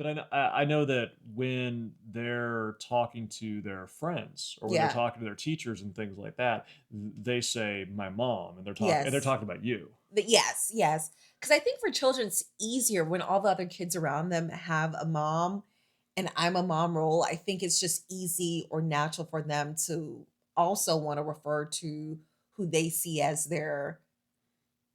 But I know that when they're talking to their friends or when they're Yeah. talking to their teachers and things like that, they say my mom, and they're Yes. talking about you. But yes, yes. Because I think for children, it's easier when all the other kids around them have a mom and I'm a mom role. I think it's just easy or natural for them to also want to refer to who they see as their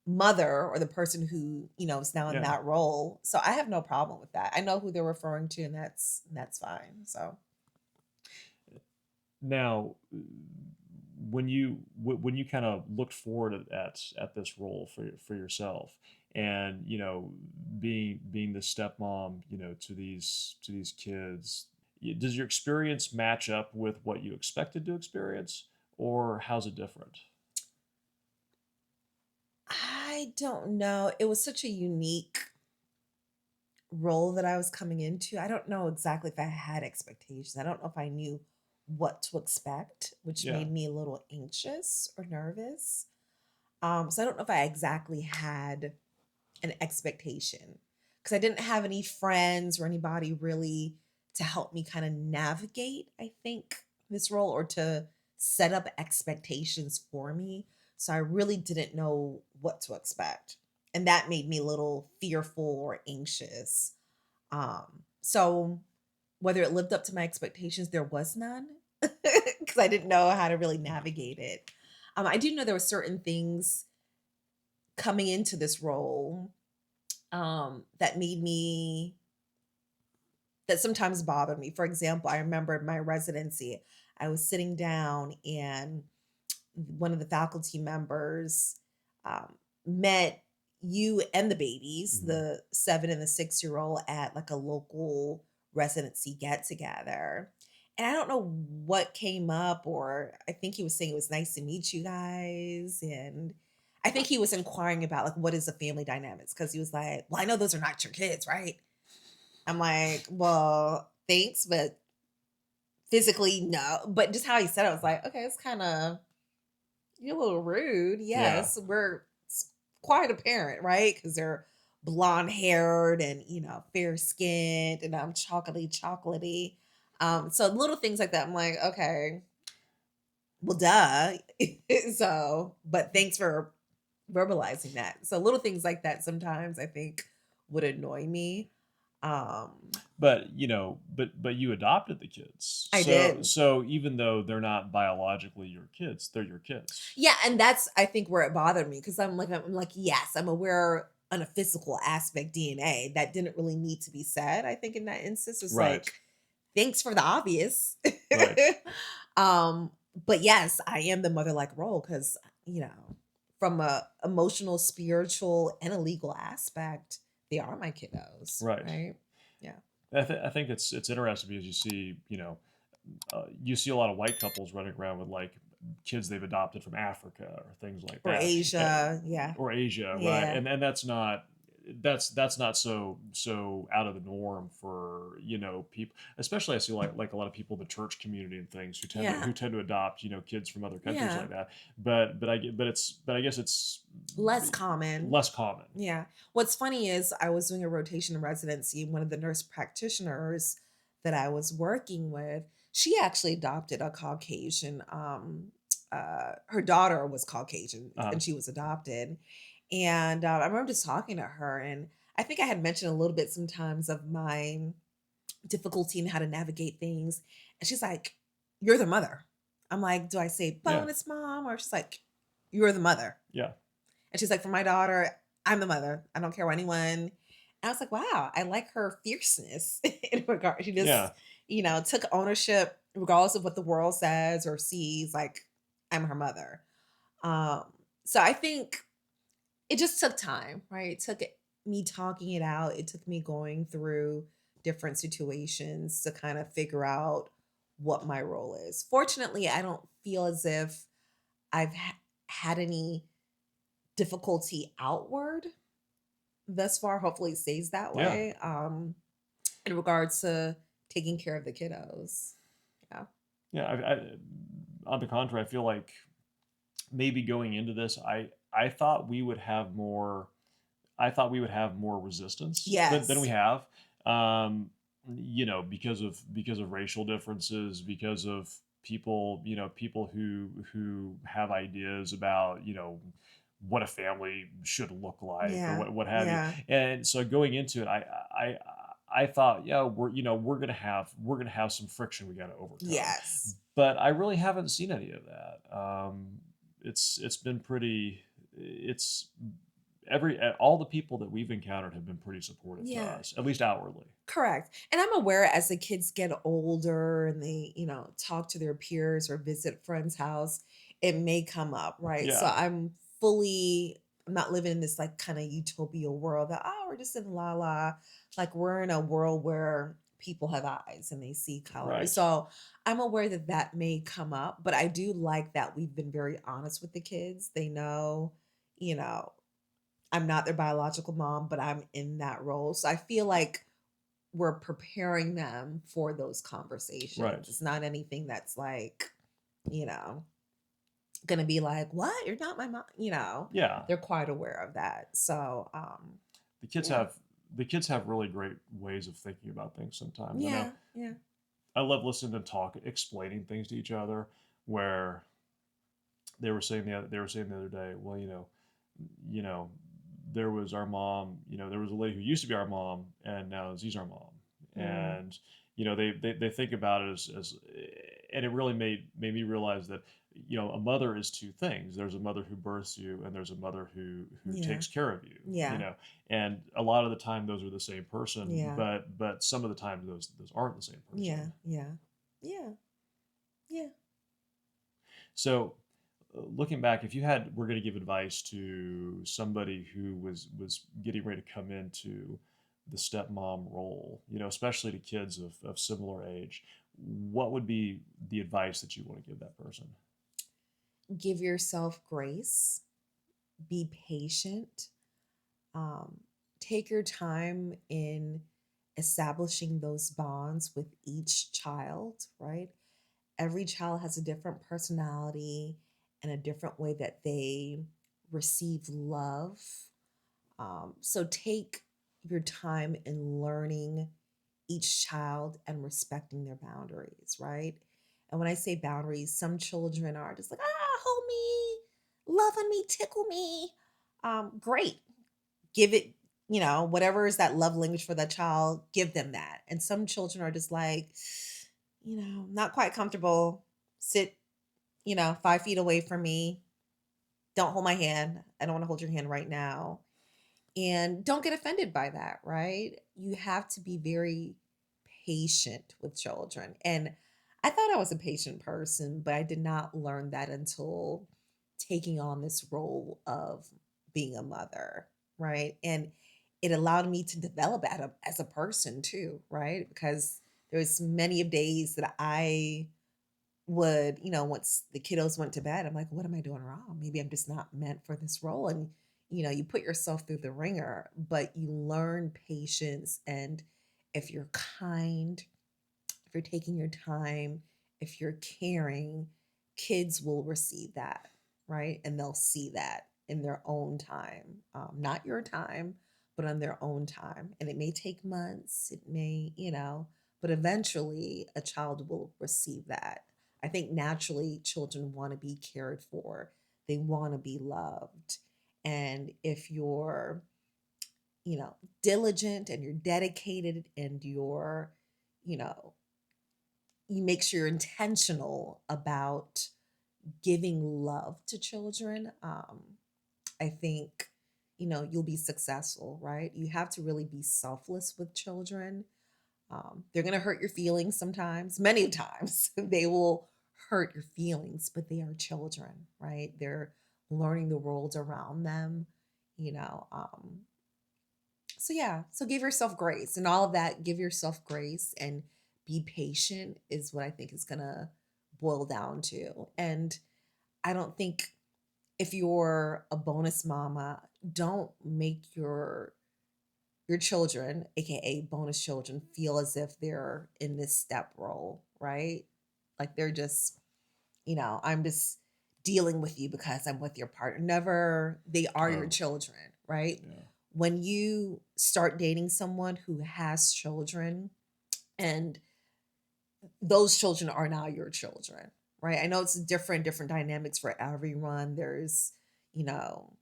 mother or the person who, is now in Yeah. that role. So I have no problem with that. I know who they're referring to and that's fine. So Now, when you kind of looked forward at this role for yourself, and being the stepmom, to these kids, does your experience match up with what you expected to experience, or how's it different? I don't know. It was such a unique role that I was coming into. I don't know exactly if I had expectations. I don't know if I knew what to expect, which Yeah. made me a little anxious or nervous. So I don't know if I exactly had an expectation because I didn't have any friends or anybody really to help me kind of navigate, I think, this role or to set up expectations for me. So I really didn't know what to expect. And that made me a little fearful or anxious. So whether it lived up to my expectations, there was none because I didn't know how to really navigate it. I do know there were certain things coming into this role that made me that sometimes bothered me. For example, I remember my residency, I was sitting down and one of the faculty members met you and the babies, Mhm. the 7 and the 6-year-old, at like a local residency get together. And I don't know what came up, or I think he was saying it was nice to meet you guys. And I think he was inquiring about like what is the family dynamics because he was like, well, I know those are not your kids, right? I'm like, well, thanks, but physically, no. But just how he said it, I was like, okay, it's kind of you're a little rude. Yeah. Yes, it's quite apparent, right? Because they're blonde haired and fair skinned, and I'm chocolatey. So little things like that. I'm like, okay, well, duh. So, but thanks for verbalizing that. So little things like that sometimes I think would annoy me. Um, But but you adopted the kids, I so did. even though they're not biologically your kids, they're your kids. Yeah, and that's I think where it bothered me because I'm like, yes, I'm aware on a physical aspect DNA that didn't really need to be said. I think in that instance, it's Right. like, thanks for the obvious. Right. um, but yes, I am the mother-like role because from a emotional, spiritual, and a legal aspect, they are my kiddos, Right. right? Yeah. I think it's interesting because you see a lot of white couples running around with like kids they've adopted from Africa or things like Or that, Asia, yeah, or Asia, right? yeah, And that's not so out of the norm for people, especially I see like a lot of people in the church community and things yeah, who tend to adopt kids from other countries yeah. like that. But I guess it's Less common. less common. Yeah. What's funny is I was doing a rotation in residency, and one of the nurse practitioners that I was working with, she actually adopted a Caucasian. Her daughter was Caucasian Uh, and she was adopted. And I remember just talking to her, and I think I had mentioned a little bit sometimes of my difficulty in how to navigate things. And she's like, "You're the mother." I'm like, "Do I say yeah, bonus mom?" Or she's like, "You're the mother." yeah, And she's like, "For my daughter, I'm the mother. I don't care what anyone." And I was like, wow, I like her fierceness in regard. She yeah. just, took ownership regardless of what the world says or sees, like, I'm her mother. So I think it just took time, right? Me talking it out. It took me going through different situations to kind of figure out what my role is. Fortunately, I don't feel as if I've had any difficulty outward thus far. Hopefully it stays that Yeah. way. In regards to taking care of the kiddos. Yeah. Yeah, on the contrary, I feel like maybe going into this, I thought we would have more. I thought we would have more resistance than we Yes. have. um, because of racial differences, because of people, people who have ideas about, what a family should look like, or Yeah. what have you. Yeah. And so going into it, I I thought, yeah, we're gonna have some friction we got to overcome, Yes. but I really haven't seen any of that. It's been pretty. It's all the people that we've encountered have been pretty supportive to Yeah. us, at least outwardly. Correct. And I'm aware as the kids get older and they, talk to their peers or visit friends' house, it may come up, right? So Yeah, I'm not living in this like kind of utopia world that, oh, we're just in la la. Like we're in a world where people have eyes and they see colors. right, So I'm aware that that may come up, but I do like that we've been very honest with the kids. They know, you know, I'm not their biological mom, but I'm in that role. So I feel like we're preparing them for those right. conversations. It's not anything that's like, you know, gonna be like, "What? You're not my mom." Yeah, They're quite aware of that. So, the kids yeah, have the kids have really great ways of thinking about things. Sometimes I know yeah, yeah, I love listening to them talk, explaining things to each other. Where they were saying the other day, well, you know, there was our mom, there was a lady who used to be our mom, and now she's our mom, mm, and they think about it as, and it really made me realize that a mother is two things. There's a mother who births you, and there's a mother who yeah, takes care of you. yeah, And a lot of the time those are the same person, yeah, but some of the time those aren't the same yeah, person. yeah, yeah, yeah. So, looking back, if you were going to give advice to somebody who was getting ready to come into the stepmom role, especially to kids of similar age, what would be the advice that you want to give that person? Give yourself grace. Be patient. Um, take your time in establishing those bonds with each child, right? Every child has a different personality and a different way that they receive love. So take your time in learning each child and respecting their boundaries, right? And when I say boundaries, some children are just like, hold me, love on me, tickle me. Great. Give it, whatever is that love language for that child, give them that. And some children are just like, not quite comfortable. Sit, 5 feet away from me. Don't hold my hand. I don't want to hold your hand right now. And don't get offended by that, right? You have to be very patient with children. And I thought I was a patient person, but I did not learn that until taking on this role of being a mother, right? And it allowed me to develop as a person too, right? Because there's many of days that I would, once the kiddos went to bed, I'm like, what am I doing wrong? Maybe I'm just not meant for this role. And, you put yourself through the ringer, but you learn patience. And if you're kind, if you're taking your time, if you're caring, kids will receive that, right? And they'll see that in their own time, not your time, but on their own time. And it may take months, it may, but eventually a child will receive that. I think naturally children want to be cared for, they want to be loved. And if you're, diligent and you're dedicated and you know, you make sure you're intentional about giving love to children, I think, you'll be successful, right? You have to really be selfless with children. They're going to hurt your feelings sometimes, many times. They will hurt your feelings, but they are children, right? They're learning the world around them, you know. So yeah, so give yourself grace and all of that. Give yourself grace and be patient is what I think is gonna boil down to. And I don't think if you're a bonus mama, don't make your children, aka bonus children, feel as if they're in this step role, right? Like they're just, I'm just dealing with you because I'm with your partner. Never, they are your Oh, children, right? yeah, when you start dating someone who has children and those children are now your children, right? I know it's different dynamics for everyone. There's, you know,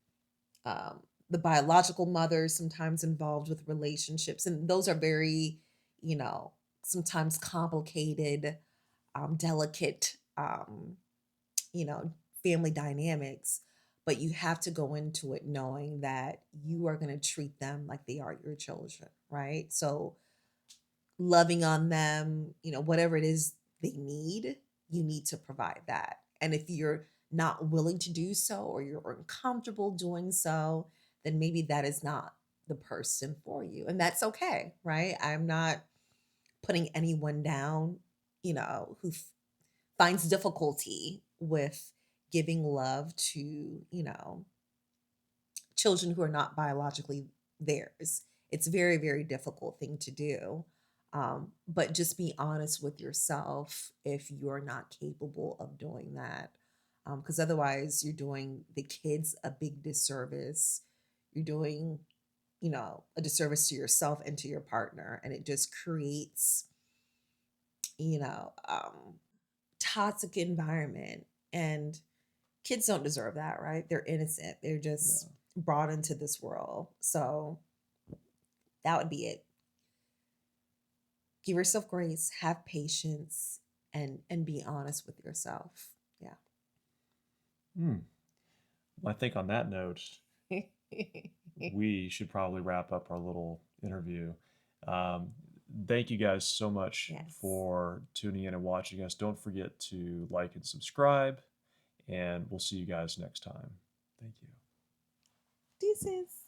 um, the biological mother sometimes involved with relationships, and those are very, you know, sometimes complicated, delicate, you know, family dynamics. But you have to go into it knowing that you are going to treat them like they are your children, right? So loving on them, you know, whatever it is they need, you need to provide that. And if you're not willing to do so or you're uncomfortable doing so, then maybe that is not the person for you. And that's okay, right? I'm not putting anyone down, you know, who finds difficulty with giving love to, you know, children who are not biologically theirs. It's a very, very difficult thing to do. But just be honest with yourself if you're not capable of doing that. Because otherwise, you're doing the kids a big disservice. You're doing, you know, a disservice to yourself and to your partner. And it just creates, you know, toxic environment. And kids don't deserve that, right? They're innocent. They're just Yeah. brought into this world. So that would be it. Give yourself grace, have patience, and be honest with yourself. Yeah. Hmm. Well, I think on that note, we should probably wrap up our little interview. Um, Thank you guys so much Yes. for tuning in and watching us. Don't forget to like and subscribe, and we'll see you guys next time. Thank you. Deuces.